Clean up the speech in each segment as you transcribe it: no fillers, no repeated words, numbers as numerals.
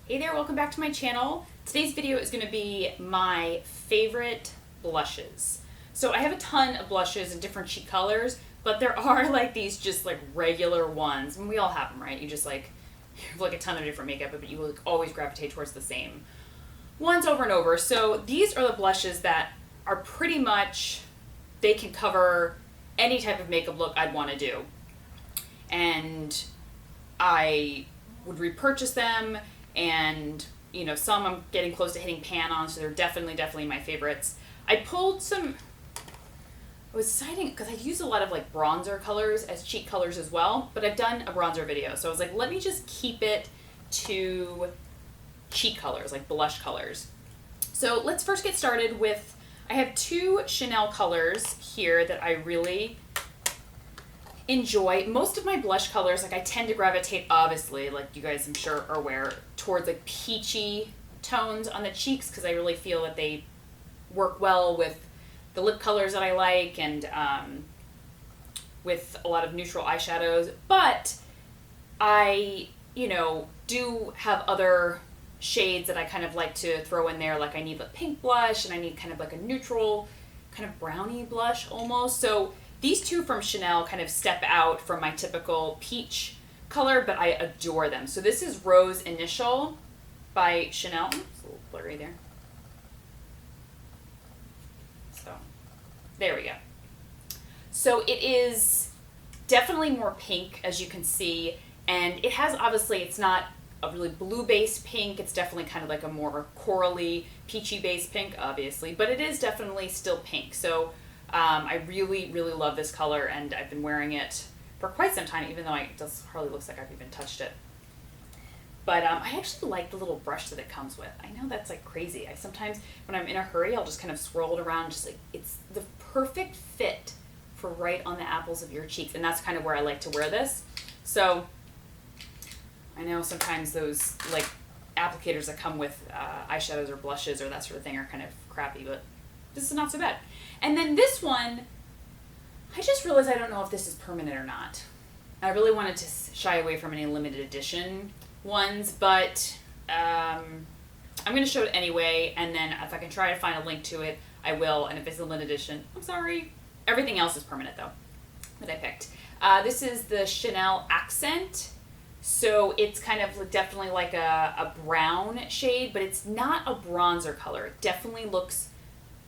Hey there, welcome back to my channel. Today's video is going to be my favorite blushes. So I have a ton of blushes in different cheek colors, but there are like these just like regular ones. And we all have them, right? You just like, you have like a ton of different makeup, but you will like always gravitate towards the same ones over and over. So these are the blushes that are pretty much, they can cover any type of makeup look I'd want to do. And I would repurchase them, and you know, some I'm getting close to hitting pan on, so they're definitely my favorites. I pulled some, I was deciding, because I use a lot of like bronzer colors as cheek colors as well, but I've done a bronzer video, so I was like, let me just keep it to cheek colors, like blush colors. So let's first get started with, I have two Chanel colors here that I really enjoy. Most of my blush colors, like I tend to gravitate, obviously, like you guys I'm sure are aware, towards like peachy tones on the cheeks, because I really feel that they work well with the lip colors that I like, and with a lot of neutral eyeshadows. But I, you know, do have other shades that I kind of like to throw in there. Like I need a pink blush, and I need kind of like a neutral, kind of brownie blush almost. So these two from Chanel kind of step out from my typical peach color, but I adore them. So this is Rose Initial by Chanel. It's a little blurry there. So there we go. So it is definitely more pink, as you can see, and it has, obviously, it's not a really blue-based pink. It's definitely kind of like a more corally, peachy-based pink, obviously, but it is definitely still pink. So I really love this color, and I've been wearing it for quite some time, even though it does hardly looks like I've even touched it. But I actually like the little brush that it comes with. I know that's like crazy. I sometimes, when I'm in a hurry, I'll just kind of swirl it around, just like, it's the perfect fit for right on the apples of your cheeks, and that's kind of where I like to wear this. So I know sometimes those like applicators that come with eyeshadows or blushes or that sort of thing are kind of crappy, but this is not so bad. And then this one, I just realized I don't know if this is permanent or not. I really wanted to shy away from any limited edition ones, but I'm going to show it anyway, and then if I can try to find a link to it, I will. And if it's a limited edition, I'm sorry. Everything else is permanent, though, that I picked. This is the Chanel Accent. So it's kind of definitely like a brown shade, but it's not a bronzer color. It definitely looks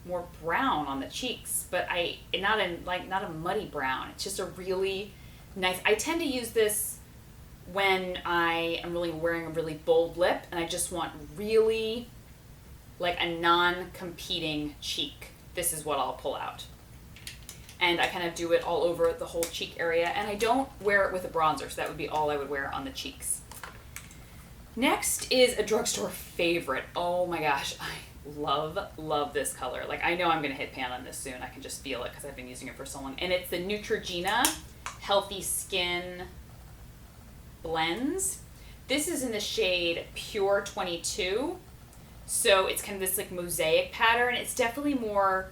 more brown on the cheeks, but not a muddy brown. It's just a really nice. I tend to use this when I am really wearing a really bold lip, and I just want really like a non-competing cheek. This is what I'll pull out. And I kind of do it all over the whole cheek area, and I don't wear it with a bronzer, so that would be all I would wear on the cheeks. Next is a drugstore favorite. Oh my gosh, I love this color. Like, I know I'm going to hit pan on this soon. I can just feel it because I've been using it for so long. And it's the Neutrogena Healthy Skin Blends. This is in the shade Pure 22. So it's kind of this like mosaic pattern. It's definitely more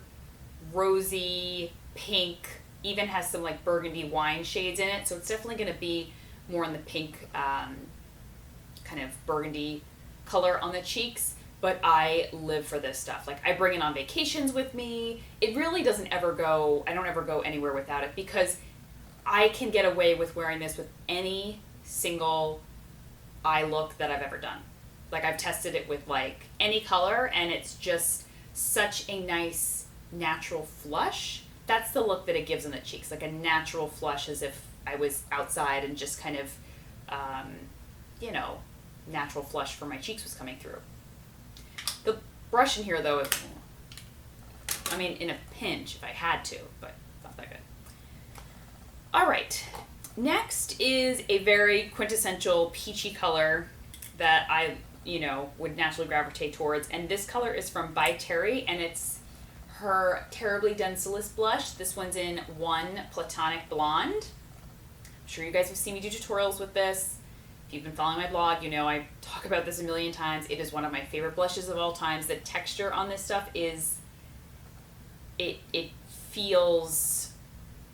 rosy, pink, even has some like burgundy wine shades in it. So it's definitely going to be more in the pink kind of burgundy color on the cheeks. But I live for this stuff. Like, I bring it on vacations with me. It really doesn't ever go, I don't ever go anywhere without it, because I can get away with wearing this with any single eye look that I've ever done. Like, I've tested it with like any color, and it's just such a nice natural flush. That's the look that it gives on the cheeks, like a natural flush, as if I was outside and just kind of, you know, natural flush for my cheeks was coming through. The brush in here, though, I mean, in a pinch if I had to, but not that good. All right, next is a very quintessential peachy color that I, you know, would naturally gravitate towards, and this color is from By Terry, and it's her Terribly Denseless blush. This one's in 1 Platonic Blonde. I'm sure you guys have seen me do tutorials with this. If you've been following my blog, you know I talk about this a million times. It is one of my favorite blushes of all times. The texture on this stuff is, it feels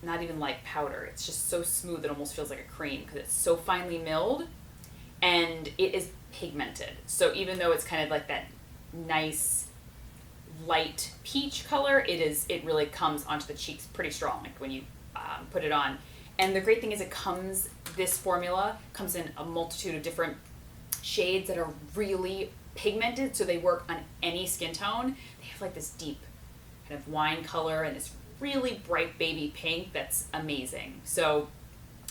not even like powder. It's just so smooth it almost feels like a cream, because it's so finely milled, and it is pigmented. So even though it's kind of like that nice light peach color, it really comes onto the cheeks pretty strong, like when you put it on. And the great thing is this formula comes in a multitude of different shades that are really pigmented, so they work on any skin tone. They have like this deep kind of wine color and this really bright baby pink that's amazing. So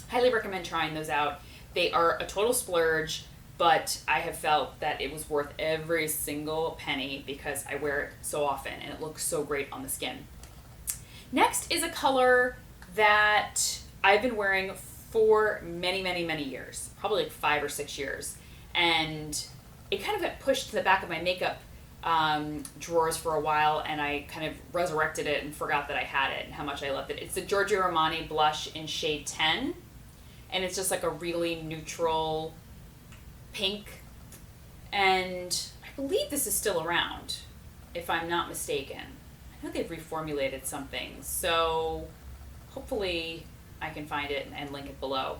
highly recommend trying those out. They are a total splurge, but I have felt that it was worth every single penny because I wear it so often and it looks so great on the skin. Next is a color that I've been wearing for many, many, many years, probably like 5 or 6 years. And it kind of got pushed to the back of my makeup drawers for a while, and I kind of resurrected it and forgot that I had it and how much I loved it. It's the Giorgio Armani blush in shade 10, and it's just like a really neutral pink, and I believe this is still around, if I'm not mistaken. I know they've reformulated something, so hopefully I can find it and link it below.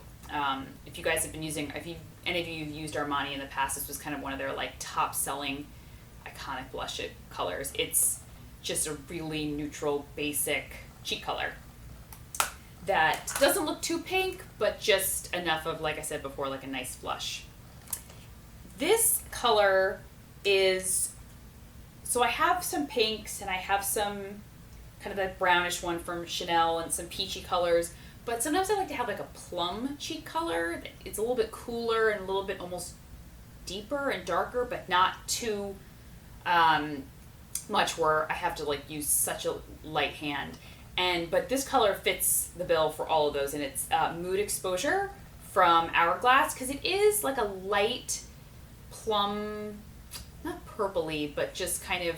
If you guys have been using, if any of you have used Armani in the past, this was kind of one of their like top selling iconic blush colors. It's just a really neutral, basic cheek color that doesn't look too pink, but just enough of, like I said before, like a nice blush. This color is, so I have some pinks and I have some kind of that brownish one from Chanel and some peachy colors, but sometimes I like to have like a plum cheek color. It's a little bit cooler and a little bit almost deeper and darker, but not too much where I have to like use such a light hand. But this color fits the bill for all of those, and it's Mood Exposure from Hourglass, because it is like a light plum, not purpley, but just kind of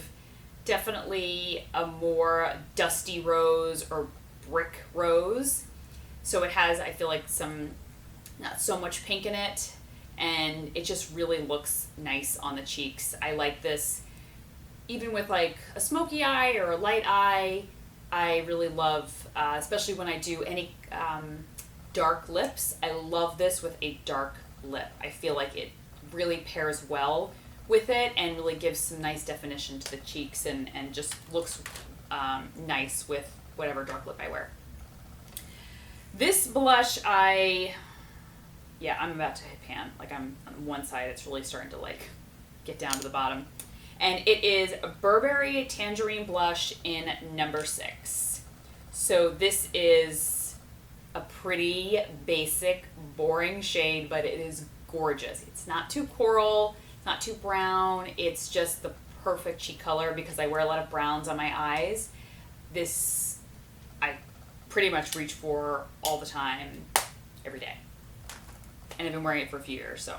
definitely a more dusty rose or brick rose. So it has, I feel like, not so much pink in it, and it just really looks nice on the cheeks. I like this even with like a smoky eye or a light eye. I really love, especially when I do any dark lips, I love this with a dark lip. I feel like it really pairs well with it and really gives some nice definition to the cheeks and just looks nice with whatever dark lip I wear. This blush, I'm about to hit pan. Like I'm on one side, it's really starting to like get down to the bottom. And it is a Burberry Tangerine Blush in number 6. So this is a pretty basic, boring shade, but it is gorgeous. It's not too coral, it's not too brown. It's just the perfect cheek color because I wear a lot of browns on my eyes. This I pretty much reach for all the time, every day. And I've been wearing it for a few years, so.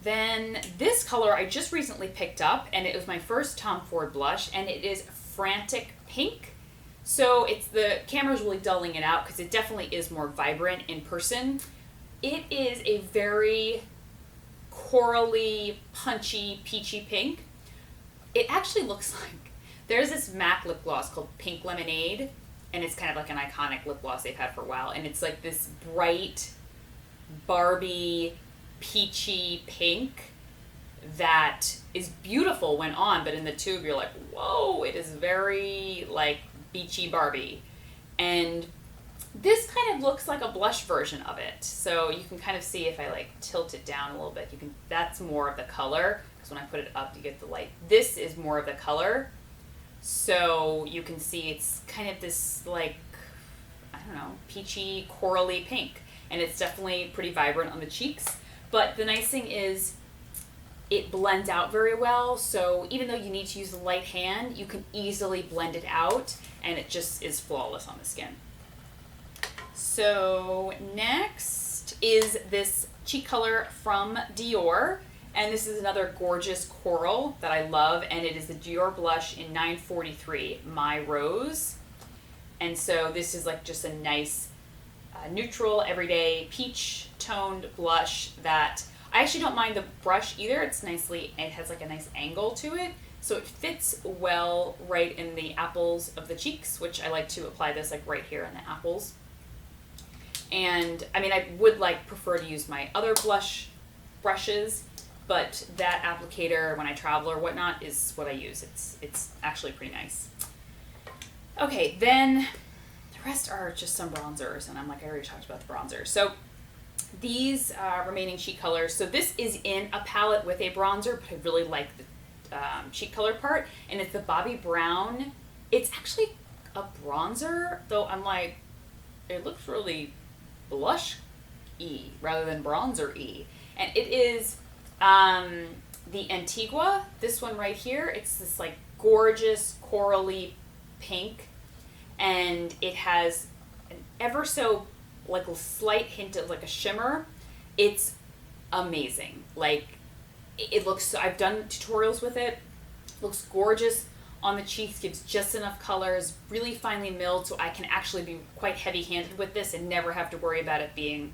Then this color I just recently picked up, and it was my first Tom Ford blush, and it is Frantic Pink. So the camera's really dulling it out because it definitely is more vibrant in person. It is a very corally, punchy, peachy pink. It actually looks like, there's this MAC lip gloss called Pink Lemonade, and it's kind of like an iconic lip gloss they've had for a while, and it's like this bright Barbie peachy pink that is beautiful when on, but in the tube you're like, whoa, it is very like beachy Barbie. And this kind of looks like a blush version of it. So you can kind of see if I like tilt it down a little bit, that's more of the color, because when I put it up you get the light. This is more of the color. So you can see it's kind of this like, I don't know, peachy, corally pink. And it's definitely pretty vibrant on the cheeks. But the nice thing is it blends out very well. So even though you need to use a light hand, you can easily blend it out, and it just is flawless on the skin. So next is this cheek color from Dior. And this is another gorgeous coral that I love, and it is the Dior blush in 943, My Rose. And so this is like just a nice neutral, everyday, peach toned blush that I actually don't mind the brush either. It has like a nice angle to it. So it fits well right in the apples of the cheeks, which I like to apply this like right here in the apples. And I mean, I would like prefer to use my other blush brushes, but that applicator when I travel or whatnot is what I use. It's actually pretty nice. Okay, then the rest are just some bronzers, and I already talked about the bronzers. So these remaining cheek colors. So this is in a palette with a bronzer, but I really like the cheek color part, and it's the Bobbi Brown. It's actually a bronzer, though I'm like, it looks really blush-y rather than bronzer-y. And it is the Antigua, this one right here. It's this like gorgeous corally pink, and it has an ever so like a slight hint of like a shimmer. It's amazing. Like, it looks, I've done tutorials with it. Looks gorgeous on the cheeks, gives just enough colors, really finely milled, so I can actually be quite heavy-handed with this and never have to worry about it being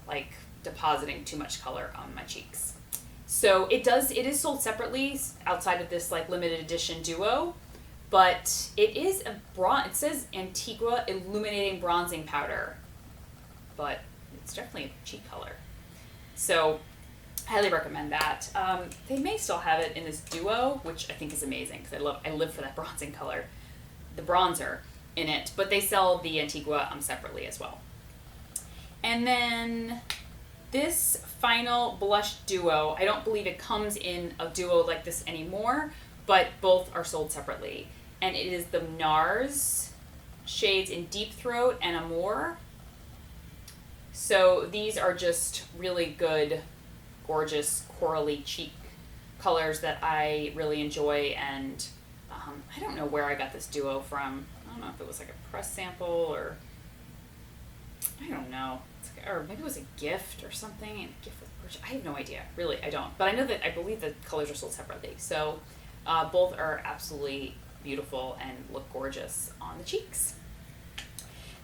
like depositing too much color on my cheeks. So it is sold separately outside of this like limited edition duo, but it is a it says Antigua Illuminating Bronzing Powder, but it's definitely a cheek color. So highly recommend that. They may still have it in this duo, which I think is amazing because I live for that bronzing color, the bronzer in it. But they sell the Antigua separately as well. And then this final blush duo, I don't believe it comes in a duo like this anymore, but both are sold separately. And it is the NARS shades in Deep Throat and Amour. So these are just really good, gorgeous corally cheek colors that I really enjoy, and I don't know where I got this duo from. I don't know if it was like a press sample or I don't know, or maybe it was a gift or something, and a gift with purchase. I have no idea, really, I don't. But I believe the colors are sold separately. So both are absolutely beautiful and look gorgeous on the cheeks.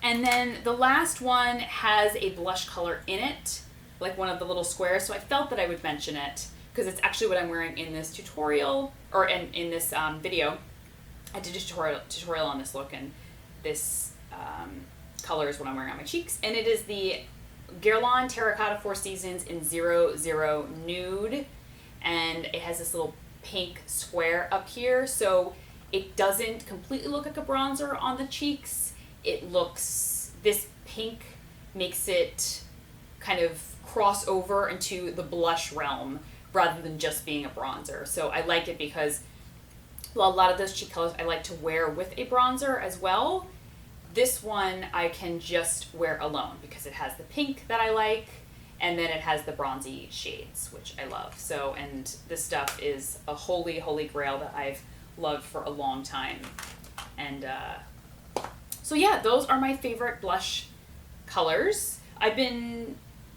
And then the last one has a blush color in it, like one of the little squares, so I felt that I would mention it because it's actually what I'm wearing in this tutorial, or in this video. I did a tutorial on this look, and this color is what I'm wearing on my cheeks, and it is the Guerlain Terracotta Four Seasons in 00 Nude, and it has this little pink square up here, so it doesn't completely look like a bronzer on the cheeks. This pink makes it kind of cross over into the blush realm rather than just being a bronzer. So I like it because, well, a lot of those cheek colors I like to wear with a bronzer as well. This one I can just wear alone because it has the pink that I like, and then it has the bronzy shades, which I love. So, and this stuff is a holy, holy grail that I've loved for a long time. And so yeah, those are my favorite blush colors. I've been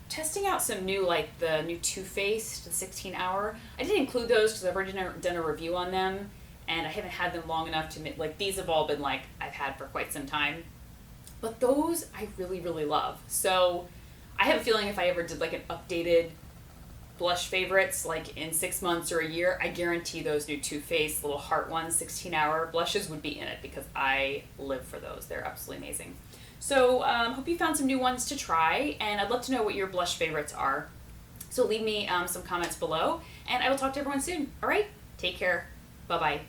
testing out some new, like the new Too Faced, the 16 Hour. I didn't include those because I've already done a review on them, and I haven't had them long enough to like, these have all been like I've had for quite some time. But those I really, really love. So I have a feeling if I ever did like an updated blush favorites like in 6 months or a year, I guarantee those new Too Faced little heart ones, 16 Hour blushes would be in it because I live for those. They're absolutely amazing. So hope you found some new ones to try, and I'd love to know what your blush favorites are. So leave me some comments below, and I will talk to everyone soon. All right, take care. Bye-bye.